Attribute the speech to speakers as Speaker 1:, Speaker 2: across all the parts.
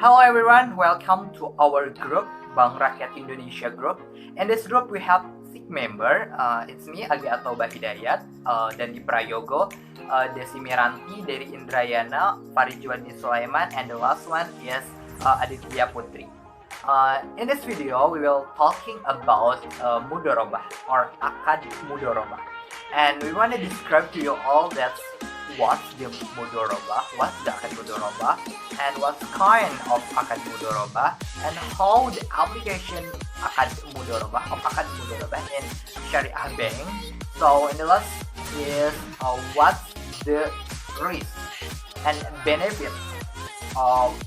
Speaker 1: Hello everyone, welcome to our group, Bank Rakyat Indonesia Group. In this group we have 6 member. It's me, Agi Atoba Hidayat, Dandi Prayogo, Desi Miranti, Dari Indrayana, Faridjuani Sulaiman, and the last one is Aditya Putri. In this video, we will talking about Mudharabah or Akad Mudharabah, and we want to describe to you all that what's the Mudharabah, what's the Akad Mudharabah, and what kind of Akad Mudharabah, and how the application Akad Mudharabah in Syariah Bank. So in the last is what's the risk and benefits of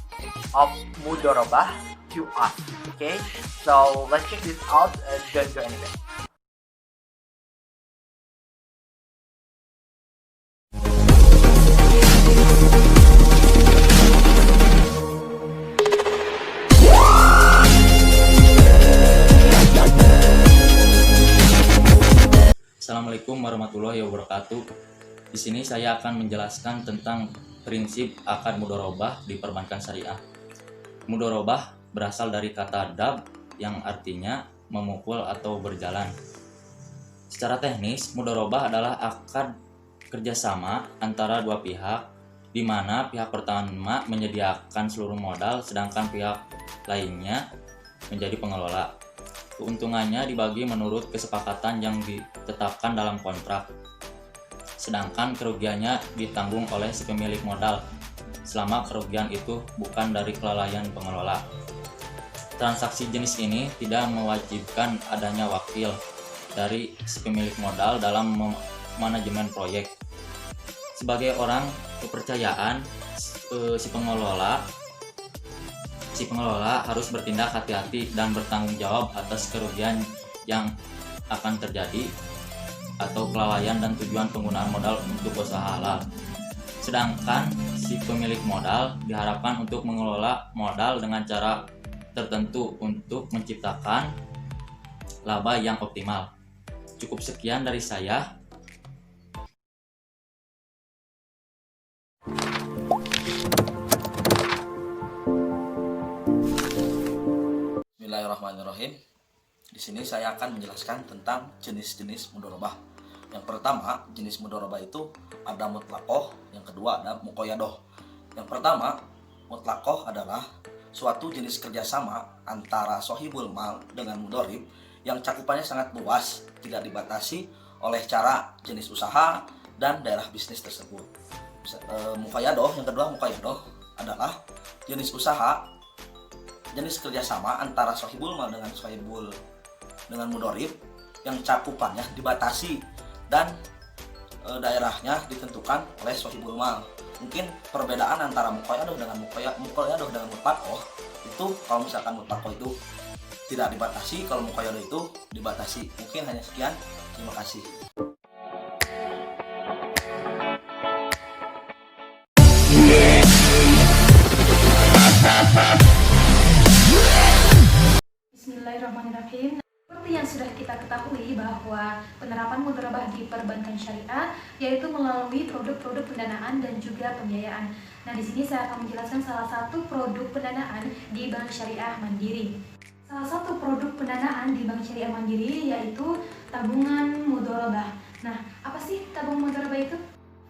Speaker 1: Mudharabah to us. Okay, so let's check this out. Don't go anywhere.
Speaker 2: Assalamualaikum warahmatullahi wabarakatuh. Di sini saya akan menjelaskan tentang prinsip akad mudharabah di perbankan syariah. Mudharabah berasal dari kata dab yang artinya memukul atau berjalan. Secara teknis, mudharabah adalah akad kerjasama antara dua pihak, di mana pihak pertama menyediakan seluruh modal, sedangkan pihak lainnya menjadi pengelola. Keuntungannya dibagi menurut kesepakatan yang ditetapkan dalam kontrak, sedangkan kerugiannya ditanggung oleh si pemilik modal selama kerugian itu bukan dari kelalaian pengelola. Transaksi jenis ini tidak mewajibkan adanya wakil dari si pemilik modal dalam manajemen proyek. Sebagai orang kepercayaan, si pengelola harus bertindak hati-hati dan bertanggung jawab atas kerugian yang akan terjadi atau kelalaian dan tujuan penggunaan modal untuk usaha halal. Sedangkan si pemilik modal diharapkan untuk mengelola modal dengan cara tertentu untuk menciptakan laba yang optimal. Cukup sekian dari saya.
Speaker 3: Bismillahirrahmanirrahim. Di sini saya akan menjelaskan tentang jenis-jenis mudharabah. Yang pertama, jenis mudharabah itu ada mutlaqoh, yang kedua ada muqayyadah. Yang pertama, mutlaqoh adalah suatu jenis kerjasama antara sohibul mal dengan mudharib yang cakupannya sangat luas, tidak dibatasi oleh cara, jenis usaha, dan daerah bisnis tersebut. Muqayyadah, yang kedua muqayyadah adalah jenis usaha, jenis kerjasama antara sohibul mal dengan mudharib yang cakupannya dibatasi dan daerahnya ditentukan oleh sohibul mal. Mungkin perbedaan antara muqayyadah dengan mutlaqoh itu, kalau misalkan mutlaqoh itu tidak dibatasi, kalau muqayyadah itu dibatasi. Mungkin hanya sekian. Terima kasih.
Speaker 4: Bismillahirrahmanirrahim. Seperti yang sudah kita ketahui bahwa penerapan mudharabah di perbankan syariah yaitu melalui produk-produk pendanaan dan juga pembiayaan. Nah, di sini saya akan menjelaskan salah satu produk pendanaan di Bank Syariah Mandiri. Salah satu produk pendanaan di Bank Syariah Mandiri yaitu tabungan mudharabah. Nah, apa sih tabungan mudharabah itu?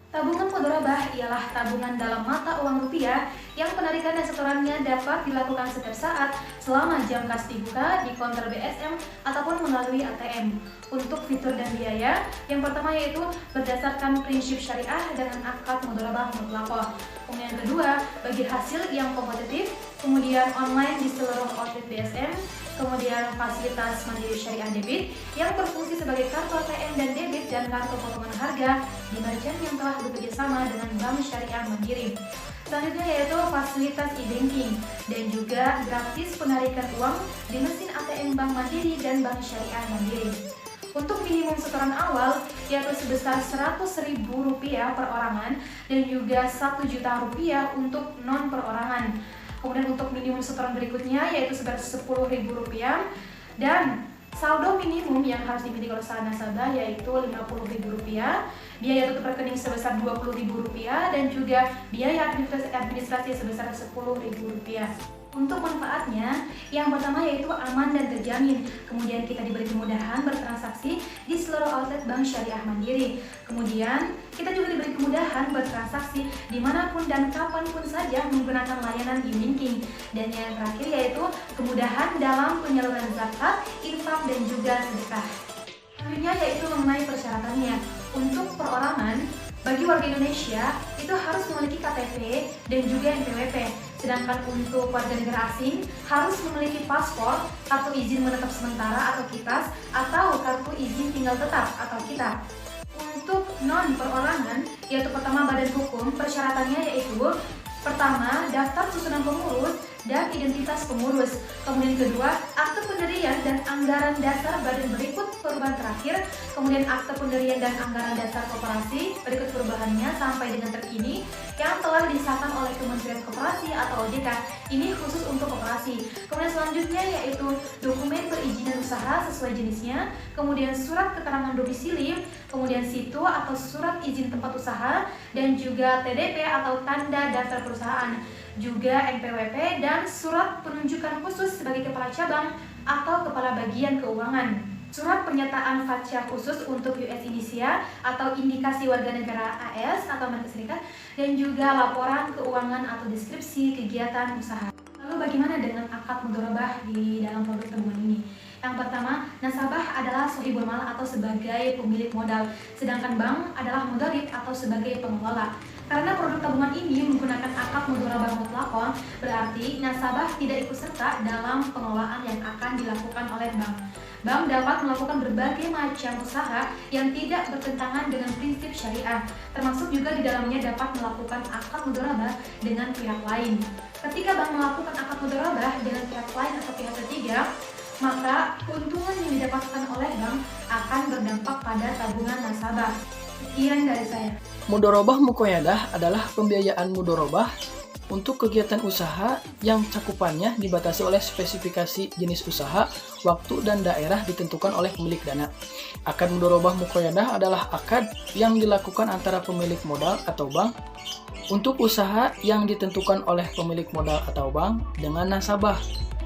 Speaker 4: Tabungan mudharabah ialah tabungan dalam mata uang rupiah yang penarikan dan setorannya dapat dilakukan setiap saat selama jam kas dibuka di konter BSM ataupun melalui ATM. Untuk fitur dan biaya, yang pertama yaitu berdasarkan prinsip syariah dengan akad mudharabah mutlaqoh. Kemudian yang kedua, bagi hasil yang kompetitif, kemudian online di seluruh outlet BSM, kemudian fasilitas Mandiri Syariah Debit yang berfungsi sebagai kartu ATM dan debit dan kartu potongan harga di merchant yang telah bekerjasama dengan Bank Syariah Mandiri. Selanjutnya yaitu fasilitas e-banking dan juga gratis penarikan uang di mesin ATM Bank Mandiri dan Bank Syariah Mandiri. Untuk minimum setoran awal yaitu sebesar Rp100.000 perorangan dan juga Rp1.000.000 untuk non perorangan. Kemudian untuk minimum setoran berikutnya yaitu sebesar Rp10.000 dan saldo minimum yang harus dimiliki oleh nasabah yaitu Rp50.000, biaya tutup rekening sebesar Rp20.000 dan juga biaya administrasi sebesar Rp10.000. Untuk manfaatnya, yang pertama yaitu aman dan terjamin. Kemudian kita diberi kemudahan bertransaksi di seluruh outlet Bank Syariah Mandiri. Kemudian kita juga diberi kemudahan bertransaksi dimanapun dan kapanpun saja menggunakan layanan e-banking. Dan yang terakhir yaitu kemudahan dalam penyaluran zakat, infak, dan juga sedekah. Selanjutnya yaitu mengenai persyaratannya. Untuk perorangan, bagi warga Indonesia itu harus memiliki KTP dan juga NPWP. Sedangkan untuk warga negara asing harus memiliki paspor, kartu izin menetap sementara atau KITAS, atau kartu izin tinggal tetap atau KITA. Untuk non perorangan, yaitu pertama badan hukum, persyaratannya yaitu pertama, daftar susunan pengurus dan identitas pengurus. Kemudian kedua, akte pendirian dan anggaran dasar badan berikut perubahan terakhir. Kemudian akte pendirian dan anggaran dasar koperasi berikut perubahannya sampai dengan terkini yang telah disahkan oleh Kementerian Koperasi atau OJK. Ini khusus untuk koperasi. Kemudian selanjutnya yaitu dokumen perizinan usaha sesuai jenisnya. Kemudian surat keterangan domisili. Kemudian situ atau surat izin tempat usaha. Dan juga TDP atau tanda daftar perusahaan. Juga NPWP dan surat penunjukan khusus sebagai kepala cabang atau kepala bagian keuangan. Surat pernyataan fatca khusus untuk US Indonesia atau indikasi warga negara AS atau Amerika Serikat, dan juga laporan keuangan atau deskripsi kegiatan usaha. Lalu bagaimana dengan akad mudharabah di dalam produk tabungan ini? Yang pertama, nasabah adalah sohibul mal atau sebagai pemilik modal, sedangkan bank adalah mudharib atau sebagai pengelola. Karena produk tabungan ini menggunakan akad mudharabah mutlaqah, berarti nasabah tidak ikut serta dalam pengelolaan yang akan dilakukan oleh bank. Bank dapat melakukan berbagai macam usaha yang tidak bertentangan dengan prinsip syariah, termasuk juga di dalamnya dapat melakukan akad mudharabah dengan pihak lain. Ketika bank melakukan akad mudharabah dengan pihak lain atau pihak ketiga, maka keuntungan yang didapatkan oleh bank akan berdampak pada tabungan nasabah. Sekian dari saya.
Speaker 5: Mudharabah muqayyadah adalah pembiayaan mudharabah untuk kegiatan usaha yang cakupannya dibatasi oleh spesifikasi jenis usaha, waktu, dan daerah ditentukan oleh pemilik dana. Akad mudharabah muqayyadah adalah akad yang dilakukan antara pemilik modal atau bank untuk usaha yang ditentukan oleh pemilik modal atau bank dengan nasabah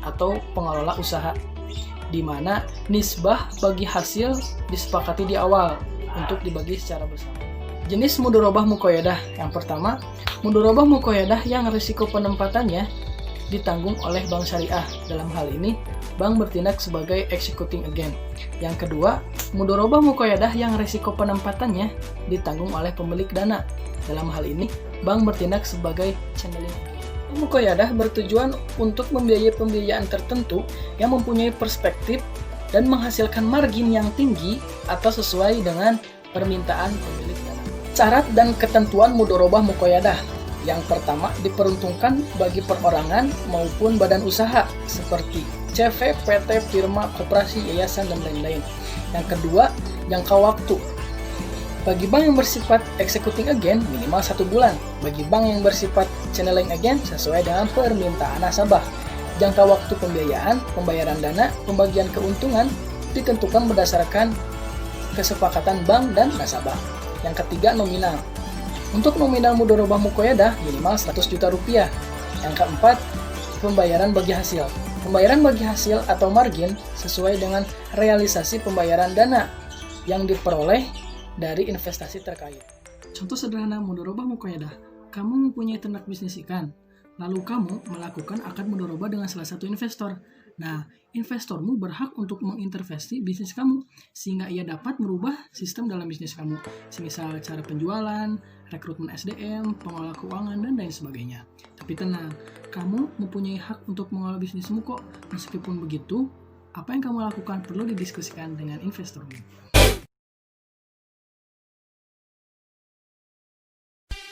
Speaker 5: atau pengelola usaha, di mana nisbah bagi hasil disepakati di awal untuk dibagi secara bersama. Jenis mudharabah muqayyadah yang pertama, mudharabah muqayyadah yang risiko penempatannya ditanggung oleh bank syariah. Dalam hal ini, bank bertindak sebagai executing agent. Yang kedua, mudharabah muqayyadah yang risiko penempatannya ditanggung oleh pemilik dana. Dalam hal ini, bank bertindak sebagai channeling agent. Muqayyadah bertujuan untuk membiayai pembiayaan tertentu yang mempunyai perspektif dan menghasilkan margin yang tinggi atau sesuai dengan permintaan pemilik dana. Syarat dan ketentuan mudharabah muqayyadah. Yang pertama, diperuntukkan bagi perorangan maupun badan usaha seperti CV, PT, firma, koperasi, yayasan, dan lain-lain. Yang kedua, jangka waktu. Bagi bank yang bersifat executing agent minimal 1 bulan. Bagi bank yang bersifat channeling agent sesuai dengan permintaan nasabah. Jangka waktu pembiayaan, pembayaran dana, pembagian keuntungan ditentukan berdasarkan kesepakatan bank dan nasabah. Yang ketiga, nominal. Untuk nominal mudharabah muqayyadah minimal 100 juta rupiah. Yang keempat, pembayaran bagi hasil. Pembayaran bagi hasil atau margin sesuai dengan realisasi pembayaran dana yang diperoleh dari investasi terkait. Contoh sederhana mudharabah muqayyadah. Kamu mempunyai ternak bisnis ikan. Lalu kamu melakukan akad mudharabah dengan salah satu investor. Nah, investormu berhak untuk mengintervensi bisnis kamu sehingga ia dapat merubah sistem dalam bisnis kamu, semisal cara penjualan, rekrutmen SDM, pengelola keuangan, dan lain sebagainya. Tapi tenang, kamu mempunyai hak untuk mengelola bisnismu kok. Meskipun begitu, apa yang kamu lakukan perlu didiskusikan dengan investormu.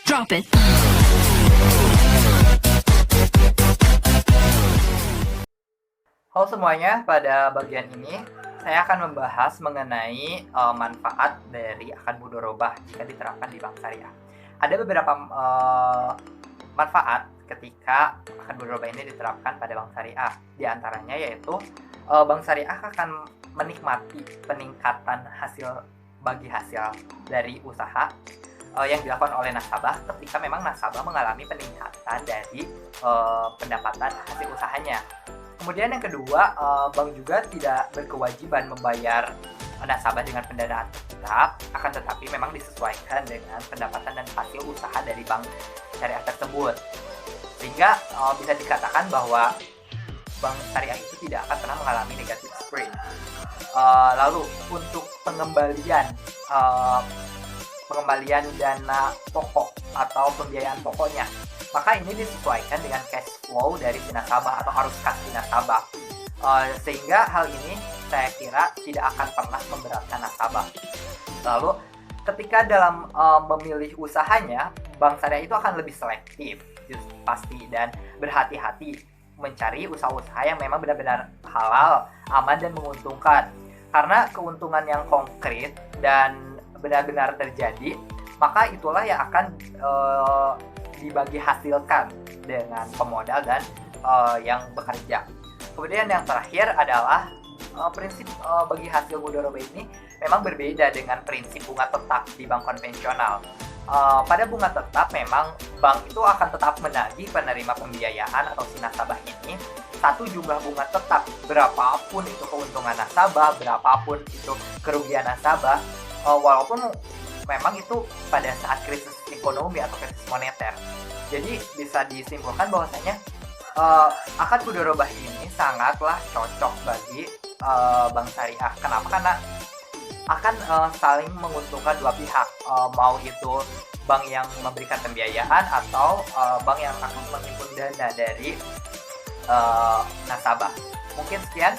Speaker 6: Drop it.
Speaker 1: Halo semuanya, pada bagian ini saya akan membahas mengenai manfaat dari akad mudharabah jika diterapkan di bank syariah. Ada beberapa manfaat ketika akad mudharabah ini diterapkan pada bank syariah. Di antaranya yaitu bank syariah akan menikmati peningkatan hasil bagi hasil dari usaha. yang dilakukan oleh nasabah ketika memang nasabah mengalami peningkatan dari pendapatan hasil usahanya. Kemudian yang kedua, bank juga tidak berkewajiban membayar nasabah dengan pendanaan tetap, akan tetapi memang disesuaikan dengan pendapatan dan hasil usaha dari bank syariah tersebut. Sehingga bisa dikatakan bahwa bank syariah itu tidak akan pernah mengalami negative spread. Lalu untuk pengembalian dana pokok atau pembiayaan pokoknya, maka ini disesuaikan dengan cash flow dari si nasabah atau arus kas si nasabah. Sehingga hal ini saya kira tidak akan pernah memberatkan nasabah. Lalu ketika dalam memilih usahanya, bank syariah itu akan lebih selektif pasti dan berhati-hati mencari usaha-usaha yang memang benar-benar halal, aman dan menguntungkan. Karena keuntungan yang konkret dan benar-benar terjadi, maka itulah yang akan dibagi hasilkan dengan pemodal dan yang bekerja. Kemudian yang terakhir adalah prinsip bagi hasil mudharabah ini memang berbeda dengan prinsip bunga tetap di bank konvensional. Pada bunga tetap memang bank itu akan tetap menagih penerima pembiayaan atau si nasabah ini satu jumlah bunga tetap, berapapun itu keuntungan nasabah, berapapun itu kerugian nasabah, walaupun memang itu pada saat krisis ekonomi atau krisis moneter. Jadi bisa disimpulkan bahwasanya akad mudharabah ini sangatlah cocok bagi bank syariah. Kenapa? Karena akan saling menguntungkan dua pihak, mau itu bank yang memberikan pembiayaan atau bank yang akan menghimpun dana dari nasabah. Mungkin sekian.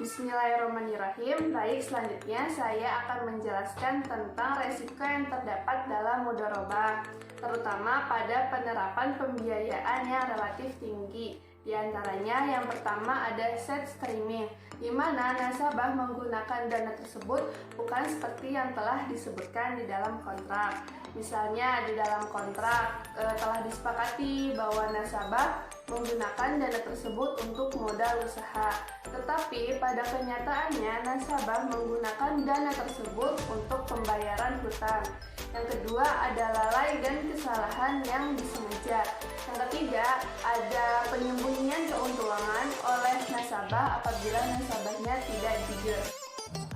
Speaker 7: Bismillahirrahmanirrahim. Baik, selanjutnya saya akan menjelaskan tentang resiko yang terdapat dalam mudharabah, terutama pada penerapan pembiayaan yang relatif tinggi. Di antaranya yang pertama ada set streaming, di mana nasabah menggunakan dana tersebut bukan seperti yang telah disebutkan di dalam kontrak. Misalnya di dalam kontrak telah disepakati bahwa nasabah menggunakan dana tersebut untuk modal usaha, tetapi pada kenyataannya nasabah menggunakan dana tersebut untuk pembayaran hutang. Yang kedua ada lalai dan kesalahan yang disengaja. Yang ketiga ada penyembunyian keuangan oleh nasabah apabila nasabahnya tidak jujur.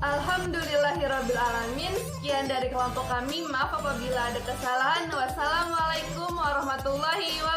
Speaker 8: Alhamdulillahirrabbilalamin. Sekian dari kelompok kami. Maaf apabila ada kesalahan. Wassalamualaikum warahmatullahi wabarakatuh.